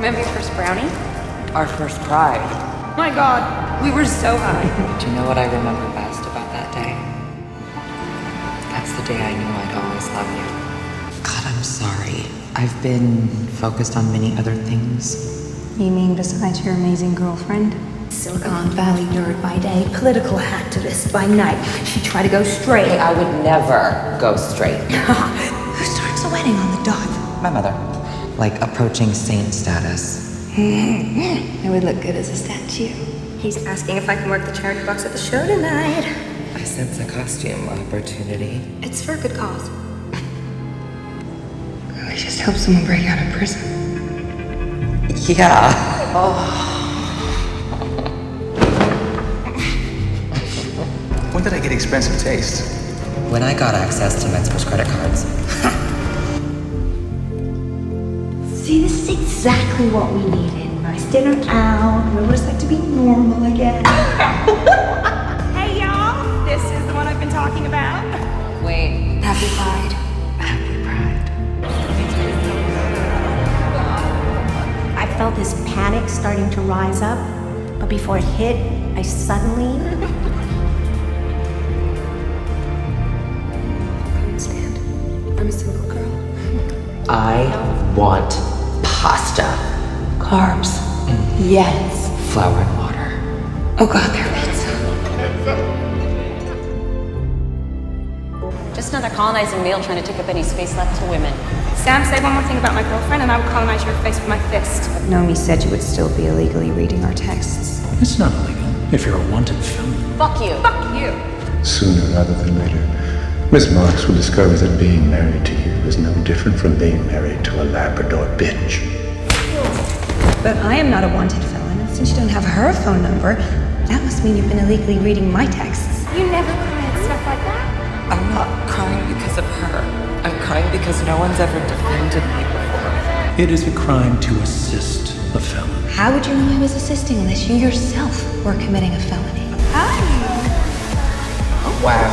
Remember your first brownie? Our first pride. My God, we were so high. Do you know what I remember best about that day? That's the day I knew I'd always love you. God, I'm sorry. I've been focused on many other things. You mean besides your amazing girlfriend? Silicon Valley nerd by day, political activist by night. She tried to go straight. Hey, I would never go straight. Who starts a wedding on the dot? My mother. Like approaching saint status. It would look good as a statue. He's asking if I can work the charity box at the show tonight. I sense a costume opportunity. It's for a good cause. I just hope someone break out of prison. Yeah. When did I get expensive taste? When I got access to Metzger's credit cards. See, this is exactly what we needed. Nice dinner out. We always like to be normal again. Hey, y'all. This is the one I've been talking about. Wait. Happy Pride. Happy Pride. I felt this panic starting to rise up, but before it hit, I suddenly... I'm a single girl. I want pasta. Carbs. Yes. Flour and water. Oh God, they're pizza. Just another colonizing male trying to take up any space left to women. Sam, say one more thing about my girlfriend and I will colonize your face with my fist. Nomi said you would still be illegally reading our texts. It's not illegal if you're a wanted felon. Fuck you. Fuck you. Sooner rather than later, Miss Marks will discover that being married to you is no different from being married to a Labrador bitch. But I am not a wanted felon, and since you don't have her phone number, that must mean you've been illegally reading my texts. You never cry at stuff like that. I'm not crying because of her. I'm crying because no one's ever defended me before. It is a crime to assist a felon. How would you know I was assisting unless you yourself were committing a felony? Wow,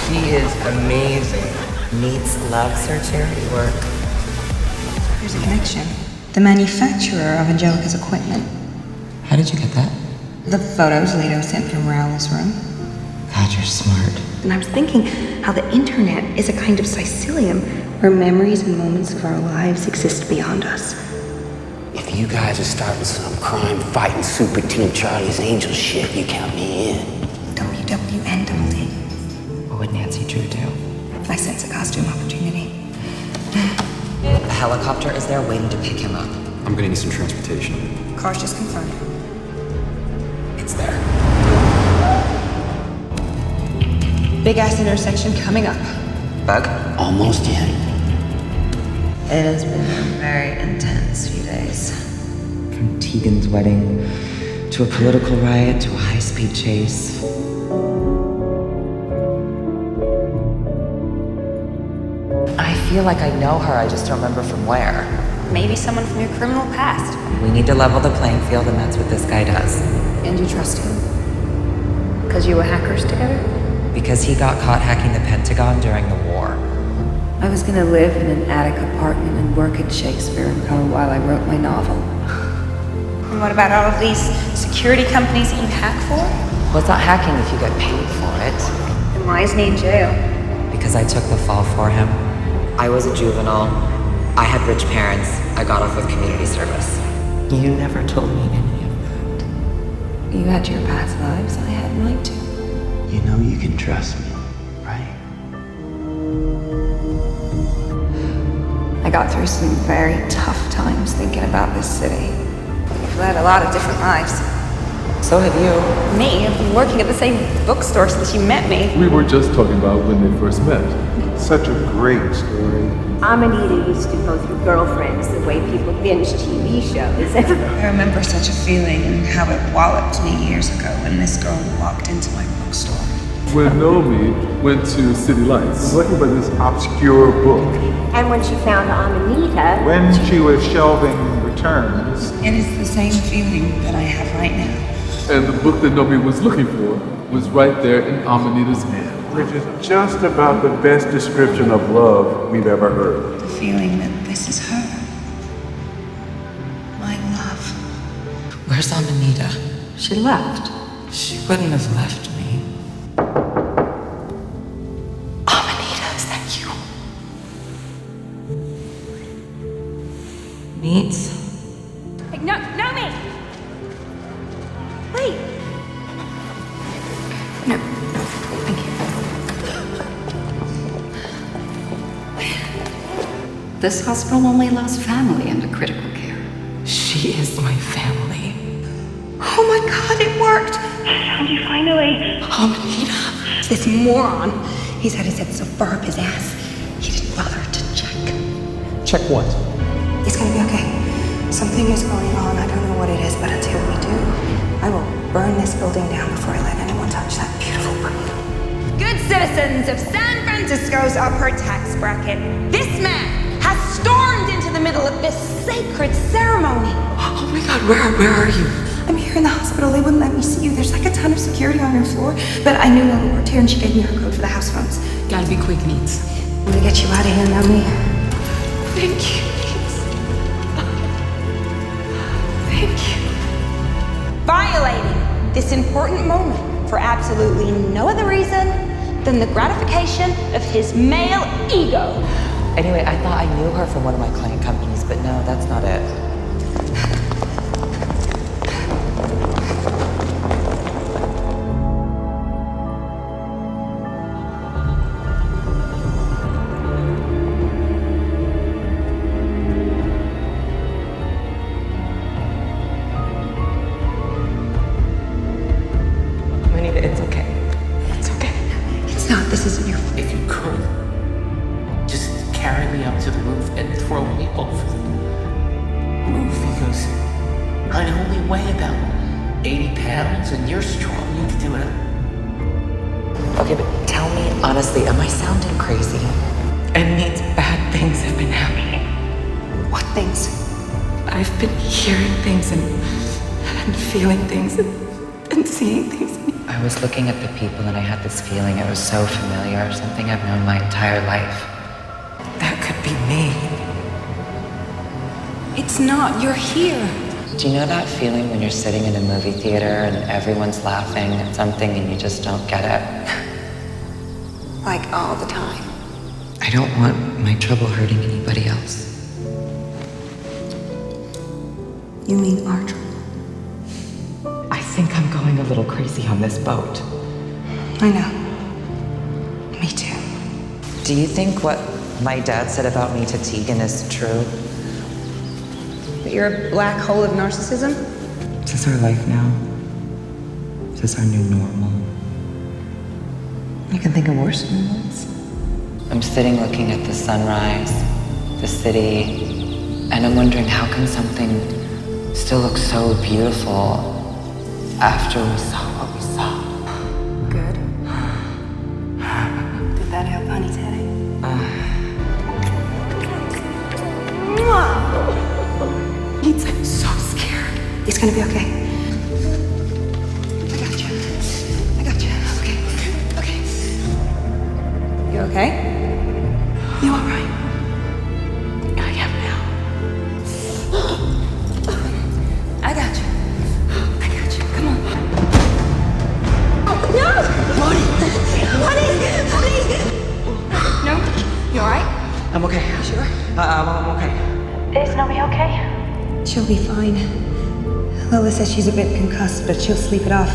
she is amazing. Meets loves her charity work. There's a connection. The manufacturer of Angelica's equipment. How did you get that? The photos Leto sent from Raoul's room. God, you're smart. And I was thinking how the internet is a kind of Sicilium where memories and moments of our lives exist beyond us. If you guys are starting some crime-fighting Super Team Charlie's Angel shit, you count me in. WWNWD. What would Nancy Drew do? I sense a costume opportunity. A helicopter is there waiting to pick him up. I'm gonna need some transportation. Car's just confirmed. It's there. Big ass intersection coming up. Bug? Almost in. It has been a very intense few days. From Tegan's wedding, to a political riot, to a high-speed chase. I feel like I know her, I just don't remember from where. Maybe someone from your criminal past. We need to level the playing field, and that's what this guy does. And you trust him? Because you were hackers together? Because he got caught hacking the Pentagon during the war. I was gonna live in an attic apartment and work at Shakespeare and Co. while I wrote my novel. And what about all of these security companies that you hack for? Well, it's not hacking if you get paid for it. Then why isn't he in jail? Because I took the fall for him. I was a juvenile. I had rich parents. I got off with community service. You never told me any of that. You had your past lives, I had mine too. You know you can trust me, right? I got through some very tough times thinking about this city. We've led a lot of different lives. So have you. Me? I've been working at the same bookstore since you met me. We were just talking about when they first met. Such a great story. Amanita used to go through girlfriends the way people binge TV shows. I remember such a feeling and how it walloped me years ago when this girl walked into my bookstore. When Nomi went to City Lights. Looking for this obscure book. And when she found Amanita, When she was shelving returns, It is the same feeling that I have right now. And the book that Nomi was looking for was right there in Amanita's hand. which is just about the best description of love we've ever heard. The feeling that this is her. My love. Where's Amanita? She left. She wouldn't have left me. Amanita, is that you? Meets? Hey, no, Nomi! Wait! No, thank you. This hospital only allows family into critical care. She is my family. Oh my god, it worked! Found you finally. Amanita. This moron. He's had his head so far up his ass, he didn't bother to check. Check what? It's gonna be okay. Something is going on. I don't know what it is, but until we do, I will burn this building down before I let anyone touch that beautiful room. Good citizens of San Francisco's upper tax bracket, this man has stormed into the middle of this sacred ceremony. Oh my god, where are you? I'm here in the hospital. They wouldn't let me see you. There's like a ton of security on your floor, but I knew Lily worked here and she gave me her code for the house phones. Gotta be quick, Meets. I'm gonna get you out of here, Nomi. Thank you, Meets. Thank you. Violating this important moment for absolutely no other reason than the gratification of his male ego. Anyway, I thought I knew her from one of my client companies, but no, that's not it. Amanita, it's okay. It's okay. It's not. This isn't your fault. If you could, just carry me up to the roof and throw me over the roof because I only weigh about 80 pounds and you're strong. You can do it. Okay, but tell me honestly, am I sounding crazy? It means bad things have been happening. What things? I've been hearing things and feeling things and seeing things. I was looking at the people and I had this feeling. It was so familiar, something I've known my entire life. That could be me. It's not. You're here. Do you know that feeling when you're sitting in a movie theater and everyone's laughing at something and you just don't get it? Like all the time. I don't want my trouble hurting anybody else. You mean our trouble? I think I'm going a little crazy on this boat. I know. Me too. Do you think what my dad said about me to Tegan is true? That you're a black hole of narcissism? Is this our life now? Is this our new normal? You can think of worse normals. I'm sitting looking at the sunrise, the city, and I'm wondering how can something still look so beautiful after we saw what we saw? Good. Did that help Honey's headache? Meets, I'm so scared. It's gonna be okay. I got you. I got you. Okay. Okay. You okay? You alright? I am now. I got you. I got you. Come on. Oh, no! Honey! No? You alright? I'm okay. Sure? I'm okay. Is Nomi okay? She'll be fine. Lola says she's a bit concussed, but she'll sleep it off.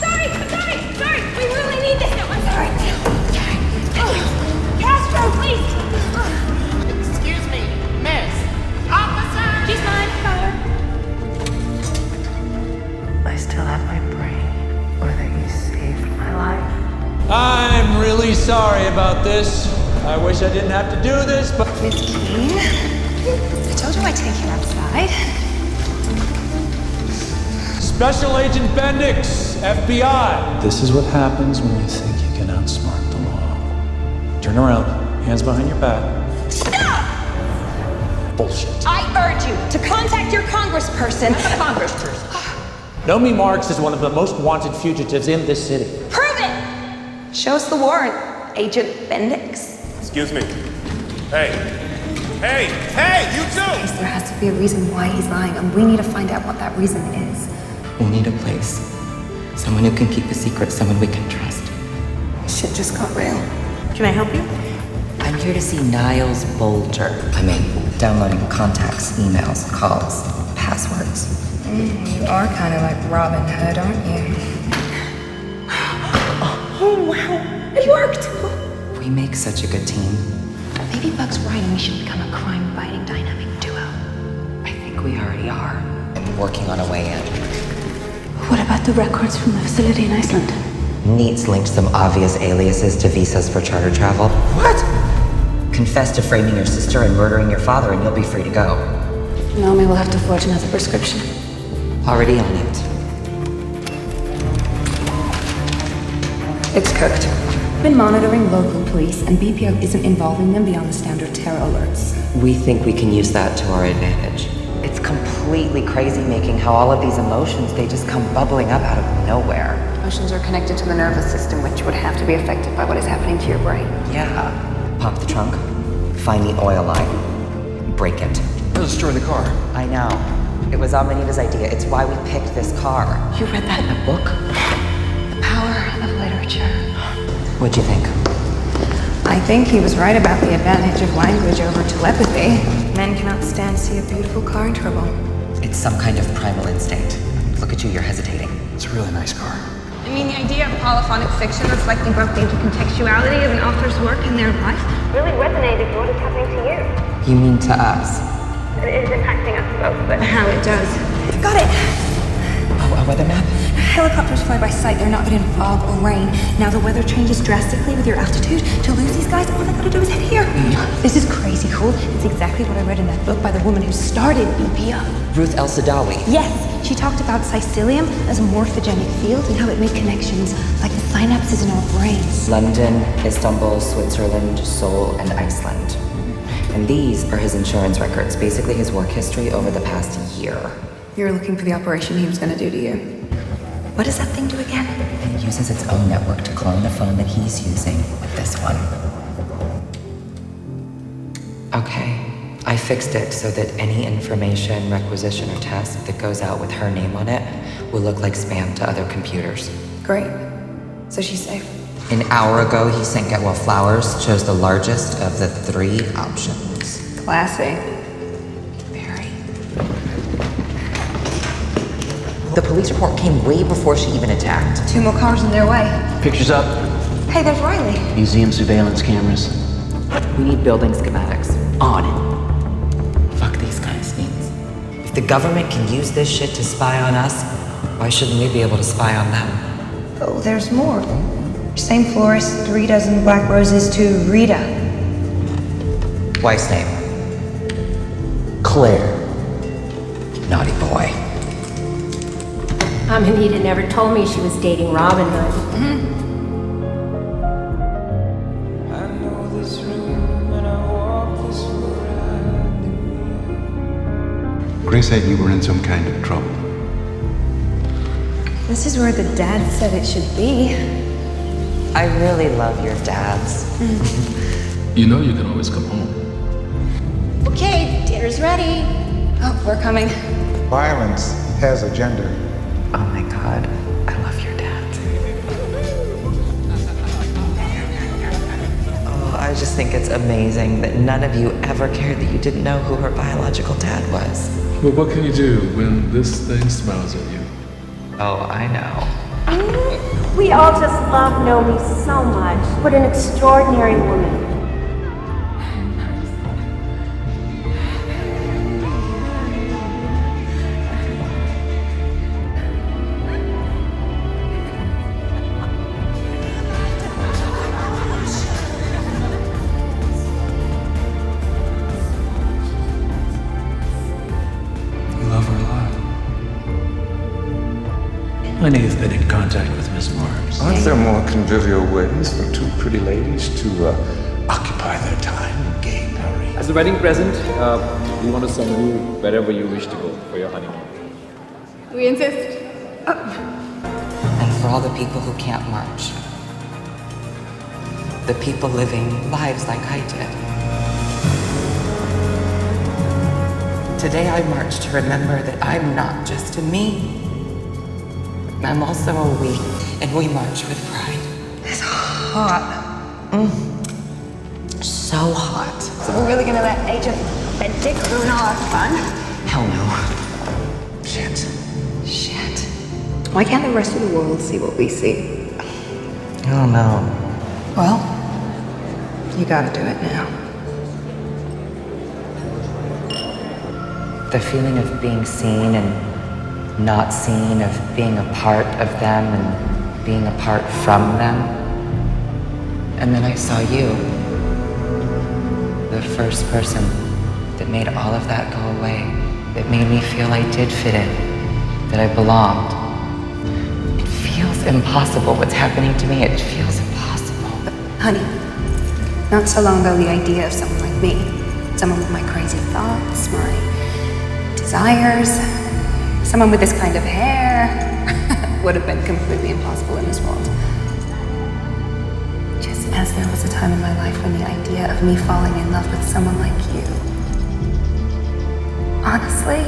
Sorry! We really need this. No, I'm sorry. Castro, please! Excuse me, miss. Officer! She's mine. Got her. I still have my brain, or that you saved my life. I'm really sorry about this. I wish I didn't have to do this, but... Miss Keene? I told you I'd take you outside. Special Agent Bendix, FBI. This is what happens when you think you can outsmart the law. Turn around, hands behind your back. Stop! Bullshit. I urge you to contact your congressperson. Congressperson. Nomi Marks is one of the most wanted fugitives in this city. Prove it! Show us the warrant, Agent Bendix. Excuse me. Hey, Hey, you too! There has to be a reason why he's lying, and we need to find out what that reason is. We need a place. Someone who can keep a secret, someone we can trust. Shit just got real. Can I help you? I'm here to see Niles Bolger. Downloading contacts, emails, calls, passwords. You are kind of like Robin Hood, aren't you? Oh, wow. It worked. We make such a good team. Maybe Buck's right and we should become a crime-fighting dynamic duo. I think we already are. And working on a way in. What about the records from the facility in Iceland? Neat's linked some obvious aliases to visas for charter travel. What? Confess to framing your sister and murdering your father and you'll be free to go. Naomi will have to forge another prescription. Already on it. It's cooked. Been monitoring local police, and BPO isn't involving them beyond the standard terror alerts. We think we can use that to our advantage. It's completely crazy making how all of these emotions, they just come bubbling up out of nowhere. Emotions are connected to the nervous system, which would have to be affected by what is happening to your brain. Yeah. Pop the trunk, find the oil line, break it. They'll destroy the car. I know. It was Amanita's idea. It's why we picked this car. You read that in a book? The power of literature. What'd you think? I think he was right about the advantage of language over telepathy. Men cannot stand to see a beautiful car in trouble. It's some kind of primal instinct. Look at you, you're hesitating. It's a really nice car. I mean, the idea of polyphonic fiction reflecting both the intercontextuality of an author's work and their life really resonated with what is happening to you. You mean to us? It is impacting us both, but how it does. Got it! Oh, a weather map? Helicopters fly by sight. They're not good in fog or rain. Now the weather changes drastically with your altitude. To lose these guys, all I gotta do is head here. This is crazy cool. It's exactly what I read in that book by the woman who started BPO. Ruth El Sadawi. Yes, she talked about psychilium as a morphogenic field and how it made connections like the synapses in our brains. London, Istanbul, Switzerland, Seoul, and Iceland. And these are his insurance records, basically his work history over the past year. You're looking for the operation he was gonna do to you. What does that thing do again? It uses its own network to clone the phone that he's using with this one. Okay, I fixed it so that any information, requisition, or task that goes out with her name on it will look like spam to other computers. Great. So she's safe. An hour ago, he sent Get Well Flowers, chose the largest of the 3 options. Classy. Very. The police report came way before she even attacked. 2 more cars in their way. Pictures up. Hey, there's Riley. Museum surveillance cameras. We need building schematics. On it. Fuck these kinds of things. If the government can use this shit to spy on us, why shouldn't we be able to spy on them? Oh, there's more. Same florist, 3 dozen black roses to Rita. Wife's name? Claire. Naughty boy. Amanita never told me she was dating Robin Hood. Grace said you were in some kind of trouble. This is where the dad said it should be. I really love your dads. You know you can always come home. Okay, dinner's ready. Oh, we're coming. Violence has a gender. Oh my god, I love your dad. Oh, I just think it's amazing that none of you ever cared that you didn't know who her biological dad was. But what can you do when this thing smiles at you? Oh, I know. We all just love Nomi so much. What an extraordinary woman. When you've been in contact with Miss Marks. Aren't there more convivial ways for 2 pretty ladies to occupy their time in gay Paris? As a wedding present, we want to send you wherever you wish to go for your honeymoon. We insist. And for all the people who can't march. The people living lives like I did. Today I march to remember that I'm not just a me. I'm also a we, and we march with pride. It's hot. So hot. So we're really gonna let Agent Benedict ruin all our fun? Hell no. Shit. Why can't the rest of the world see what we see? Oh no. Well, you gotta do it now. The feeling of being seen and not seen, of being a part of them and being apart from them. And then I saw you. The first person that made all of that go away. That made me feel I did fit in. That I belonged. It feels impossible what's happening to me. It feels impossible. But, honey, not so long ago, the idea of someone like me, someone with my crazy thoughts, my desires, someone with this kind of hair, would have been completely impossible in this world. Just as there was a time in my life when the idea of me falling in love with someone like you, honestly,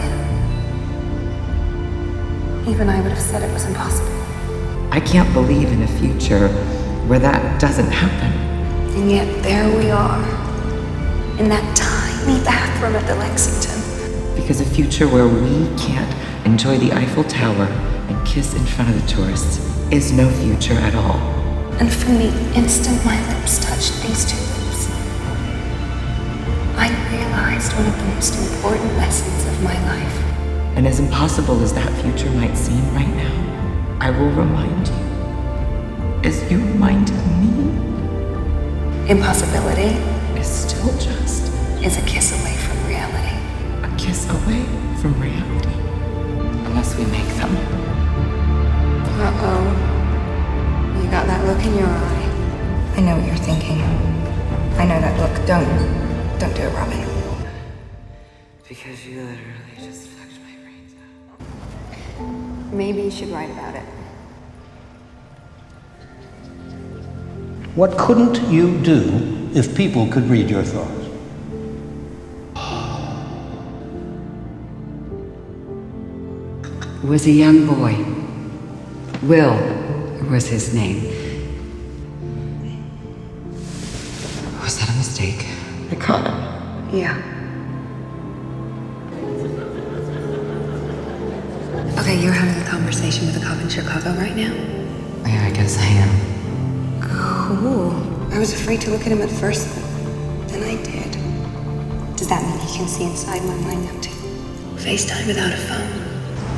even I would have said it was impossible. I can't believe in a future where that doesn't happen. And yet there we are, in that tiny bathroom at the Lexington. Because a future where we can't enjoy the Eiffel Tower and kiss in front of the tourists is no future at all. And from the instant my lips touched these two lips, I realized one of the most important lessons of my life. And as impossible as that future might seem right now, I will remind you, as you reminded me, Impossibility is still just is a kiss away from reality. a kiss away from reality. Unless we make them. Uh-oh. You got that look in your eye. I know what you're thinking. I know that look. Don't do it, Robin. Because you literally just fucked my brains out. Maybe you should write about it. What couldn't you do if people could read your thoughts? Was a young boy. Will was his name. Was that a mistake? I caught him. Yeah. Okay, you're having a conversation with a cop in Chicago right now? Yeah, I guess I am. Cool. I was afraid to look at him at first, but then I did. Does that mean he can see inside my mind now too? FaceTime without a phone.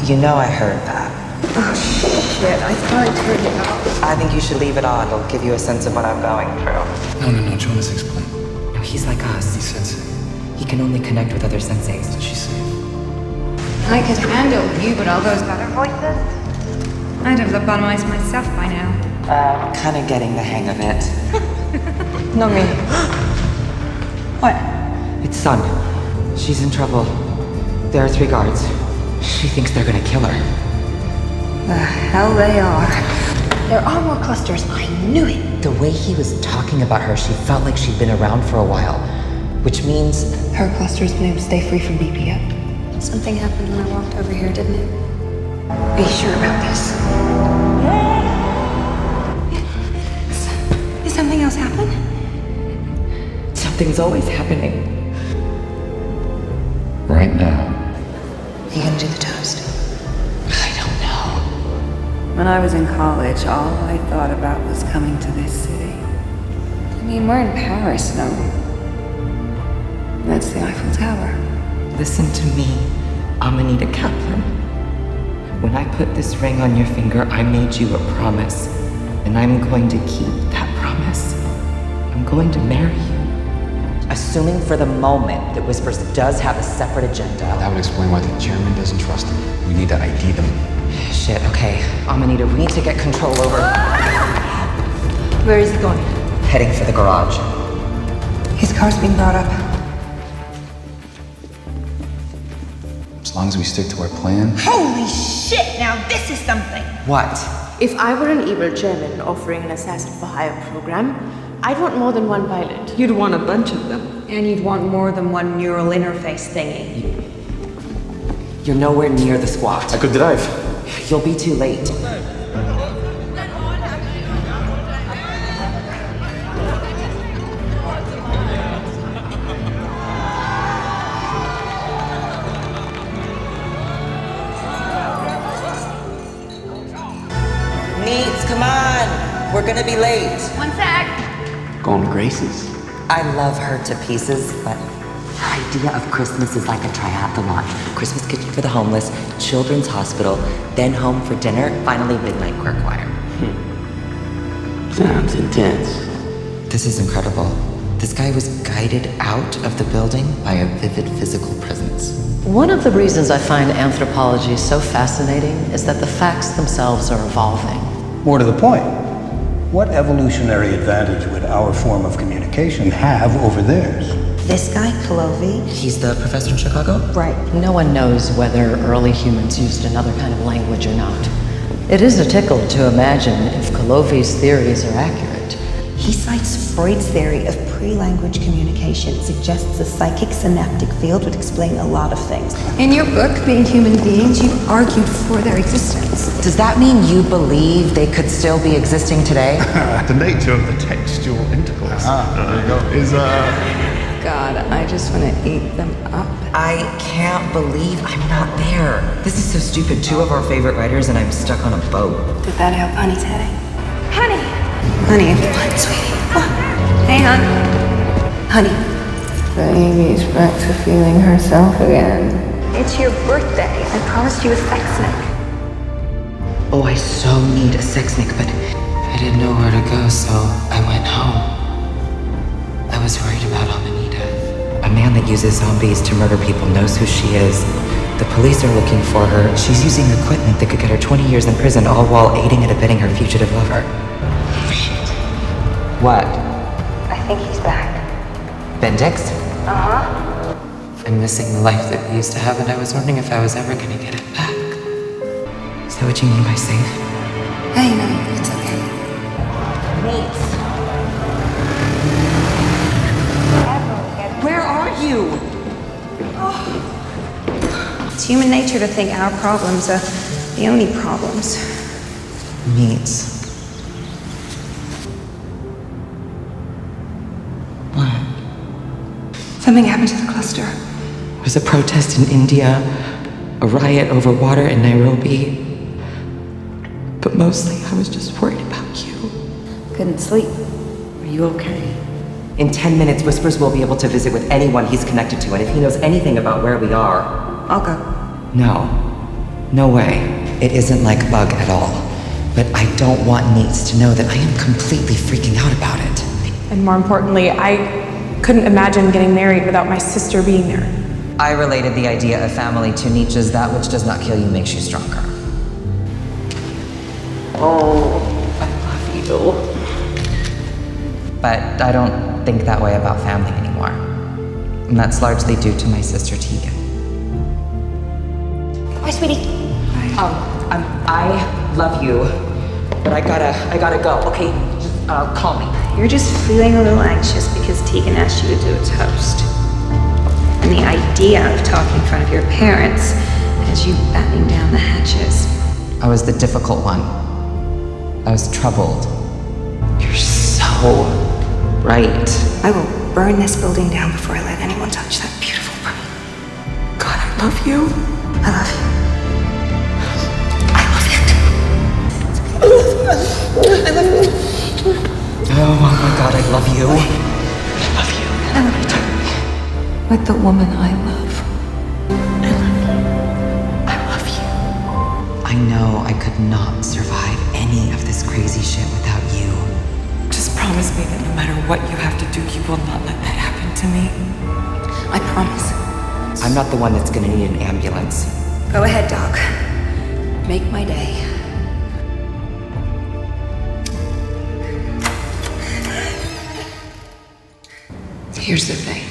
You know I heard that. Oh shit, I thought I turned it off. I think you should leave it on. It'll give you a sense of what I'm going through. No, Jonas, explain. No, he's like us. He's sensate. He can only connect with other sensates. She's safe. I could handle you, but all those other voices? I'd have lobotomized myself by now. Kind of getting the hang of it. Nomi. What? It's Sun. She's in trouble. There are 3 guards. She thinks they're gonna kill her. The hell they are. There are more clusters. I knew it. The way he was talking about her, she felt like she'd been around for a while. Which means... Her cluster's been able to stay free from BPO. Something happened when I walked over here, didn't it? Are you sure about this? Did something else happen? Something's always happening. Right now. You gonna do the toast? I don't know. When I was in college, all I thought about was coming to this city. I mean, we're in Paris, no? That's the Eiffel Tower. Listen to me, Amanita Kaplan. When I put this ring on your finger, I made you a promise. And I'm going to keep that promise. I'm going to marry you. Assuming for the moment that Whispers does have a separate agenda. That would explain why the chairman doesn't trust him. We need to ID them. Shit, okay. Amanita, we need to get control over... Where is he going? Heading for the garage. His car's being brought up. As long as we stick to our plan. Holy shit! Now this is something! What? If I were an evil chairman offering an assassin for hire program, I'd want more than one pilot. You'd want a bunch of them. And you'd want more than one neural interface thingy. You're nowhere near the squat. I could drive. You'll be too late. Neats, come on! We're gonna be late. One sec. Going to Grace's. I love her to pieces, but her idea of Christmas is like a triathlon. Christmas kitchen for the homeless, children's hospital, then home for dinner, finally midnight queer choir. Sounds intense. This is incredible. This guy was guided out of the building by a vivid physical presence. One of the reasons I find anthropology so fascinating is that the facts themselves are evolving. More to the point, what evolutionary advantage would our form of communication have over theirs? This guy, Calovi. He's the professor in Chicago? Right. No one knows whether early humans used another kind of language or not. It is a tickle to imagine if Calovi's theories are accurate. He cites Freud's theory of pre-language communication. It suggests the psychic synaptic field would explain a lot of things. In your book, Being Human Beings, you argued for their existence. Does that mean you believe they could still be existing today? The nature of the textual intercourse. There you go. Is, God, I just want to eat them up. I can't believe I'm not there. This is so stupid. Two of our favorite writers and I'm stuck on a boat. Did that help Honey's headache? Honey! Honey, what, sweetie? What? Hey, hon. Honey. Baby's back to feeling herself again. It's your birthday. I promised you a sex snake. Oh, I so need a sex snake, but I didn't know where to go, so I went home. I was worried about Nomanita. A man that uses zombies to murder people knows who she is. The police are looking for her. She's using equipment that could get her 20 years in prison, all while aiding and abetting her fugitive lover. What? I think he's back. Bendix? Uh-huh. I'm missing the life that we used to have, and I was wondering if I was ever gonna get it back. Is that what you mean by safe? Hey, no, it's okay. Where are you? It's human nature to think our problems are the only problems. Meats. Something happened to the cluster. There was a protest in India, a riot over water in Nairobi. But mostly I was just worried about you. Couldn't sleep. Are you okay? In 10 minutes, Whispers will be able to visit with anyone he's connected to, and if he knows anything about where we are... I'll go. No. No way. It isn't like Bug at all. But I don't want Neats to know that I am completely freaking out about it. And more importantly, I couldn't imagine getting married without my sister being there. I related the idea of family to Nietzsche's "that which does not kill you makes you stronger." Oh, I love you. But I don't think that way about family anymore. And that's largely due to my sister Tegan. Hi, sweetie. I love you, but I gotta go, okay? Just call me. You're just feeling a little anxious because Tegan asked you to do a toast. And the idea of talking in front of your parents has you battening down the hatches. I was the difficult one. I was troubled. You're so right. I will burn this building down before I let anyone touch that beautiful room. God, I love you. I love you. I love you. Oh my God, I love you. I love you. I love you too. Like the woman I love. I love you. I love you. I know I could not survive any of this crazy shit without you. Just promise me that no matter what you have to do, you will not let that happen to me. I promise. I'm not the one that's gonna need an ambulance. Go ahead, Doc. Make my day. Here's the thing.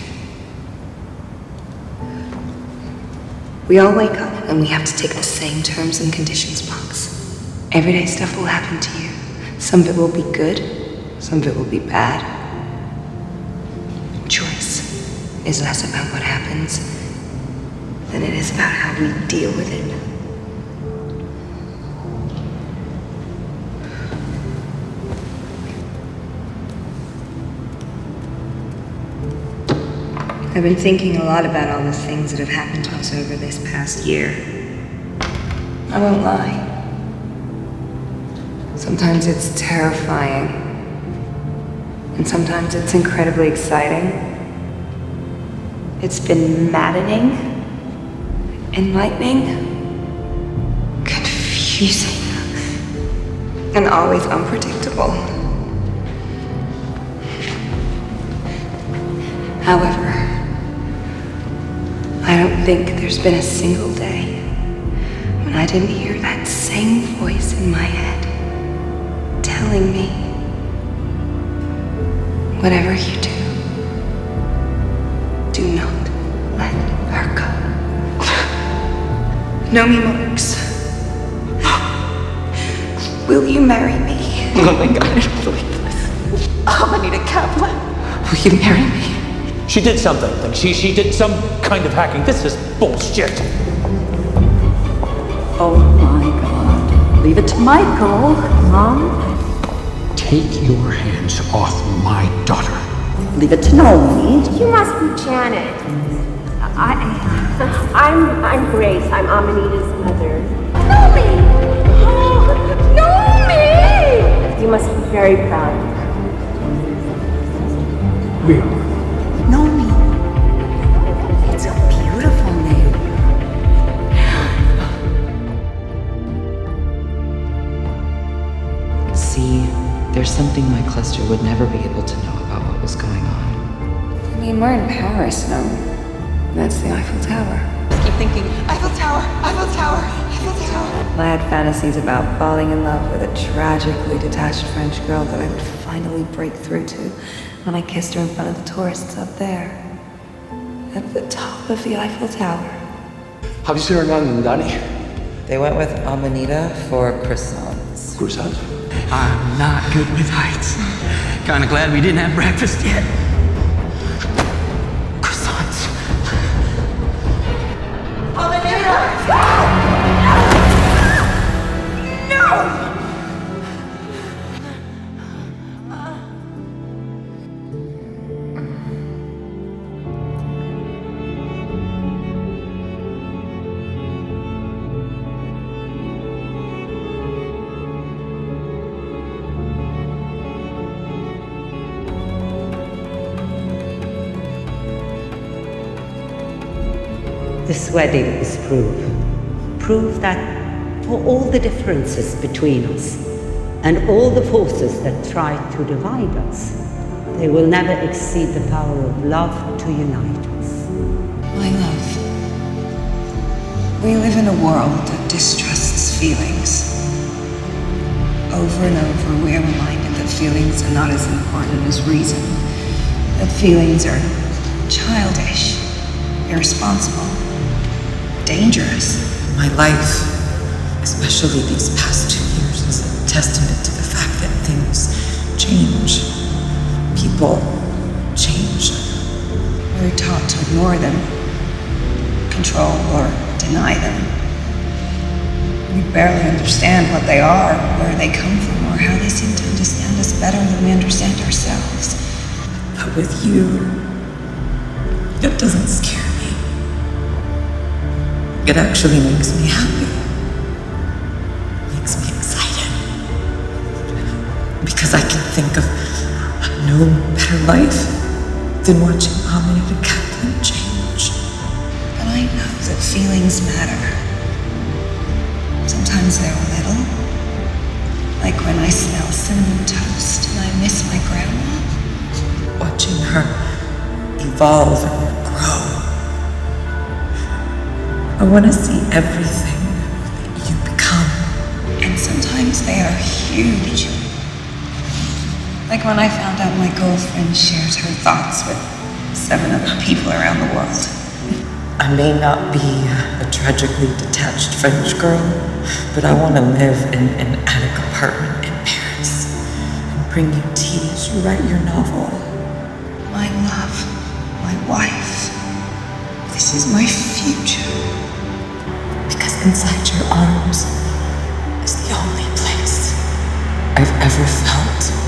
We all wake up and we have to take the same terms and conditions box. Everyday stuff will happen to you. Some of it will be good, some of it will be bad. Choice is less about what happens than it is about how we deal with it. I've been thinking a lot about all the things that have happened to us over this past year. I won't lie. Sometimes it's terrifying, and sometimes it's incredibly exciting. It's been maddening, enlightening, confusing, and always unpredictable. However, I don't think there's been a single day when I didn't hear that same voice in my head telling me, whatever you do not let her go. Nomi Marks, will you marry me? Oh my god, I don't believe this. Amanita Kaplan, will you marry me? She did something. Like she did some kind of hacking. This is bullshit. Oh my god. Leave it to Michael, Mom. Take your hands off my daughter. Leave it to Nomi. You must be Janet. I'm Grace. I'm Amanita's mother. Nomi! Oh, Nomi! You must be very proud. We are. Nomi. It's a beautiful name. See, there's something my cluster would never be able to know about what was going on. I mean, we're in Paris, no? That's the Eiffel Tower. Just keep thinking, Eiffel Tower, Eiffel Tower, Eiffel Tower. I had fantasies about falling in love with a tragically detached French girl that I would finally break through to when I kissed her in front of the tourists up there, at the top of the Eiffel Tower. Have you seen her and Danny? They went with Amanita for croissants. Croissants? I'm not good with heights. Kinda glad we didn't have breakfast yet. Croissants. This wedding is proof that for all the differences between us and all the forces that try to divide us, they will never exceed the power of love to unite us. My love, we live in a world that distrusts feelings. Over and over, we are reminded that feelings are not as important as reason, that feelings are childish, irresponsible, dangerous. My life, especially these past 2 years, is a testament to the fact that things change. People change. We're taught to ignore them, control or deny them. We barely understand what they are, where they come from, or how they seem to understand us better than we understand ourselves. But with you, it doesn't scare me. It actually makes me happy. Makes me excited. Because I can think of no better life than watching Amanita Kaplan change. But I know that feelings matter. Sometimes they're a little. Like when I smell cinnamon toast and I miss my grandma. Watching her evolve and grow. I want to see everything that you become. And sometimes they are huge. Like when I found out my girlfriend shares her thoughts with 7 other people around the world. I may not be a tragically detached French girl, but I want to live in an attic apartment in Paris and bring you tea as you write your novel. My love, my wife, This is my future. Because inside your arms is the only place I've ever felt